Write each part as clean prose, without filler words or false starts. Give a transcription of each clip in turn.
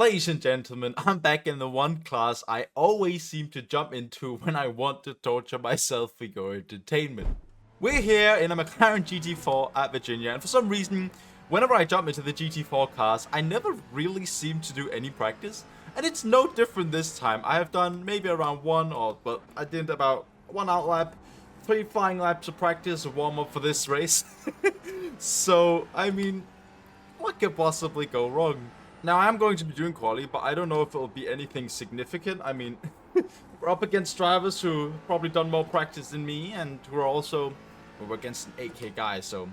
Ladies and gentlemen, I'm back in the one class I always seem to jump into when I want to torture myself for your entertainment. We're here in a McLaren GT4 at Virginia, and for some reason, whenever I jump into the GT4 cars, I never really seem to do any practice. And it's no different this time. I have done maybe around but I did about one out lap, 3 flying laps of practice, a warm up for this race. So, I mean, what could possibly go wrong? Now, I am going to be doing quali, but I don't know if it'll be anything significant. I mean, we're up against drivers who probably done more practice than me, and who are also, we're against an 8K guy, so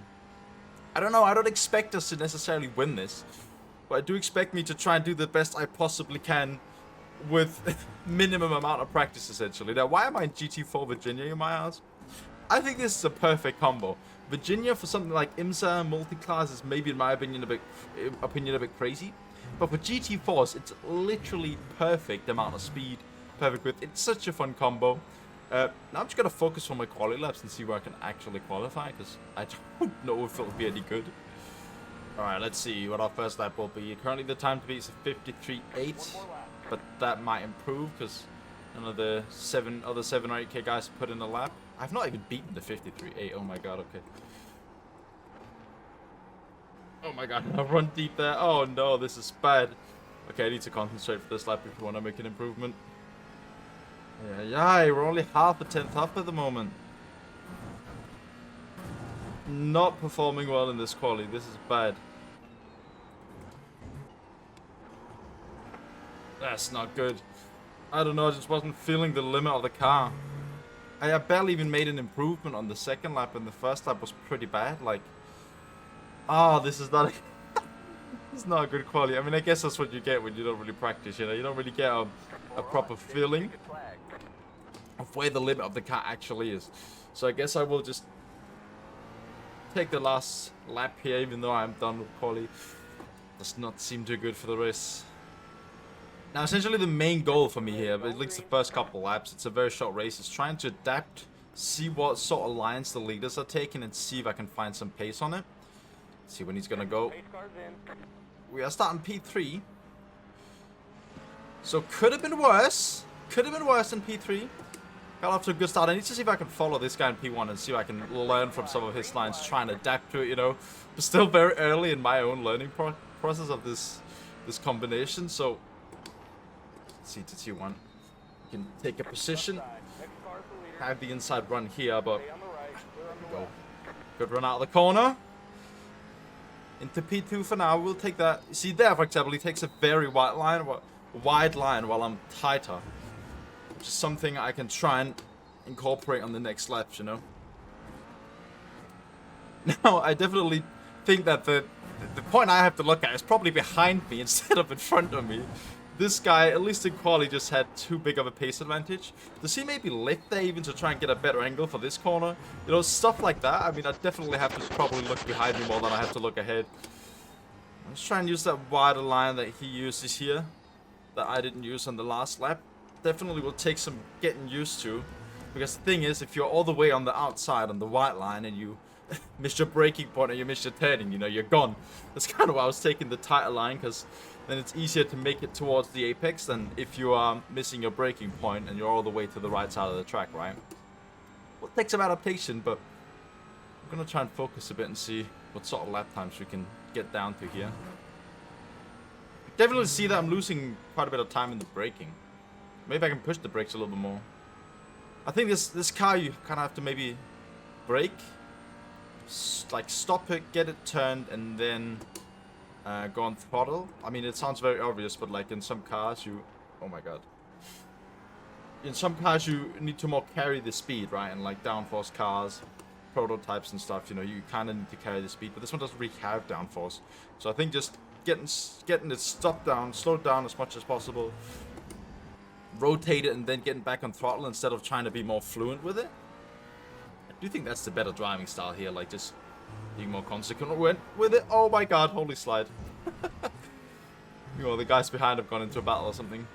I don't know. I don't expect us to necessarily win this, but I do expect me to try and do the best I possibly can with minimum amount of practice, essentially. Now, why am I in GT4 Virginia, you might ask? I think this is a perfect combo. Virginia for something like IMSA multi-class is maybe, in my opinion, a bit crazy. But for GT4s, it's literally perfect amount of speed, perfect width. It's such a fun combo. Now I'm just going to focus on my quali laps and see where I can actually qualify, because I don't know if it'll be any good. Alright, let's see what our first lap will be. Currently the time to beat is 53.8, but that might improve, because none of the other 7 or 8K guys put in a lap. I've not even beaten the 53.8, oh my god, okay. Oh my god, I run deep there. Oh no, this is bad. Okay, I need to concentrate for this lap if we want to make an improvement. Yeah, we're only half a tenth up at the moment. Not performing well in this quali. This is bad. That's not good. I don't know, I just wasn't feeling the limit of the car. I barely even made an improvement on the second lap, and the first lap was pretty bad. Like, oh, this is not it's not a good quality. I mean, I guess that's what you get when you don't really practice, you know? You don't really get a proper feeling of where the limit of the car actually is. So I guess I will just take the last lap here, even though I'm done with quali. Does not seem too good for the race. Now, essentially the main goal for me here, at least the first couple laps, it's a very short race, is trying to adapt, see what sort of lines the leaders are taking, and see if I can find some pace on it. See when he's gonna go. We are starting P3. So could have been worse. Could have been worse than P3. Got off to a good start. I need to see if I can follow this guy in P1 and see if I can learn from some of his lines, try and adapt to it, you know. But still very early in my own learning process of this combination. So let's see to T1. You can take a position. Have the inside run here, but go. Good run out of the corner. Into P2 for now. We'll take that. See there, for example, he takes a very wide line while I'm tighter, which is something I can try and incorporate on the next laps, you know. Now, I definitely think that the point I have to look at is probably behind me instead of in front of me. This guy, at least in quali, just had too big of a pace advantage. Does he maybe lift there even to try and get a better angle for this corner? You know, stuff like that. I mean, I definitely have to probably look behind me more than I have to look ahead. I'm just trying to use that wider line that he uses here, that I didn't use on the last lap. Definitely will take some getting used to. Because the thing is, if you're all the way on the outside on the white line and you miss your braking point and you miss your turning, you know, you're gone. That's kind of why I was taking the tighter line, because then it's easier to make it towards the apex than if you are missing your braking point and you're all the way to the right side of the track, right? Well, it takes some adaptation, but I'm going to try and focus a bit and see what sort of lap times we can get down to here. Definitely see that I'm losing quite a bit of time in the braking. Maybe I can push the brakes a little bit more. I think this car, you kind of have to maybe brake, like stop it, get it turned, and then go on throttle. I mean, it sounds very obvious, but like in some cars you... Oh my god. In some cars you need to more carry the speed, right? And like downforce cars, prototypes and stuff, you know, you kind of need to carry the speed. But this one doesn't really have downforce. So I think just getting it stopped down, slowed down as much as possible, rotate it, and then getting back on throttle instead of trying to be more fluent with it. I do think that's the better driving style here, like just being more consequent with it. Oh my god, holy slide. You know, the guys behind have gone into a battle or something.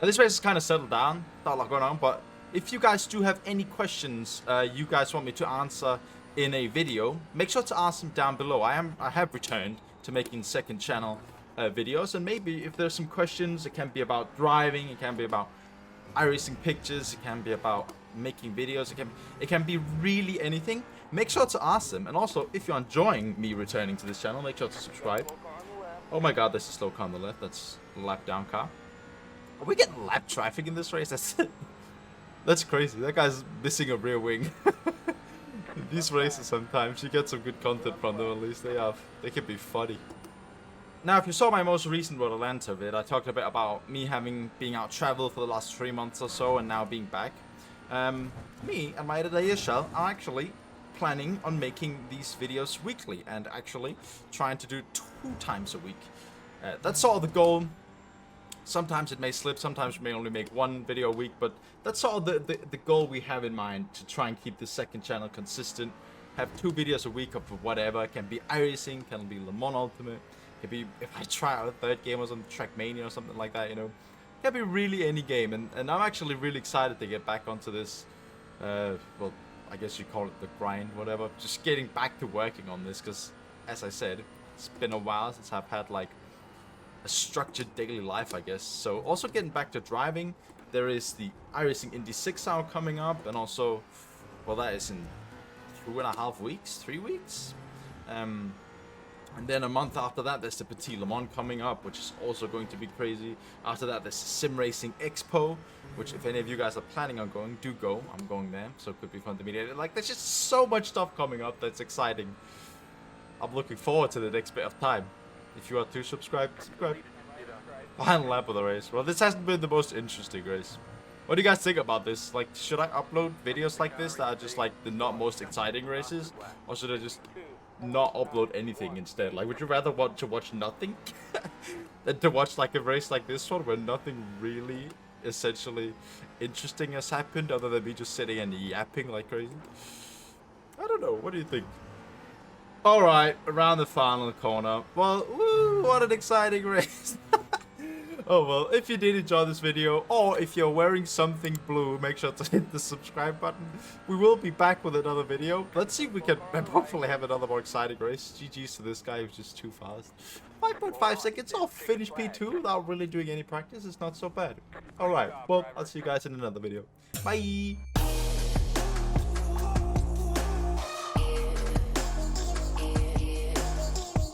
This race is kind of settled down, not a lot going on, but if you guys do have any questions you guys want me to answer in a video, make sure to ask them down below. I have returned to making second channel videos, and maybe if there's some questions, it can be about driving, it can be about iRacing pictures, it can be about making videos, it can be really anything. Make sure to ask them, and also if you're enjoying me returning to this channel, make sure to subscribe. Oh my god, there's a slow car on the left. That's a lap down car. Are we getting lap traffic in this race? That's crazy. That guy's missing a rear wing. These races sometimes you get some good content from them. At least they can be funny. Now, if you saw my most recent Road Atlanta vid, I talked a bit about me being out travel for the last 3 months or so, and now being back. Me and my editor Yashel are actually planning on making these videos weekly, and actually trying to do 2 times a week. That's sort of the goal. Sometimes it may slip, sometimes we may only make 1 video a week, but that's sort of the goal we have in mind, to try and keep the second channel consistent. Have 2 videos a week of whatever. It can be iRacing, can be Le Mans Ultimate, it can be if I try out a 3rd game or some Trackmania or something like that, you know. It can be really any game, and I'm actually really excited to get back onto this, well, I guess you call it the grind, whatever. Just getting back to working on this, because, as I said, it's been a while since I've had, like, a structured daily life, I guess. So, also getting back to driving. There is the iRacing Indy 6 hour coming up, and also, well, that is in 2.5 weeks, 3 weeks. And then a month after that, there's the Petit Le Mans coming up, which is also going to be crazy. After that, there's the Sim Racing Expo, which if any of you guys are planning on going, do go. I'm going there, so it could be fun to meet. Like, there's just so much stuff coming up that's exciting. I'm looking forward to the next bit of time. If you are too, subscribe. Final lap of the race. Well, this hasn't been the most interesting race. What do you guys think about this? Like, should I upload videos like this that are just like the not most exciting races? Or should I just not upload anything instead? Like, would you rather want to watch nothing than to watch like a race like this one where nothing really essentially interesting has happened other than me just sitting and yapping like crazy? I don't know. What do you think? Alright, around the final corner. Well, woo, what an exciting race. Oh well, if you did enjoy this video, or if you're wearing something blue, make sure to hit the subscribe button. We will be back with another video. Let's see if we can hopefully have another more exciting race. GG's to this guy who's just too fast. 5.5 seconds off, finish P2 without really doing any practice. It's not so bad. Alright, well, I'll see you guys in another video. Bye!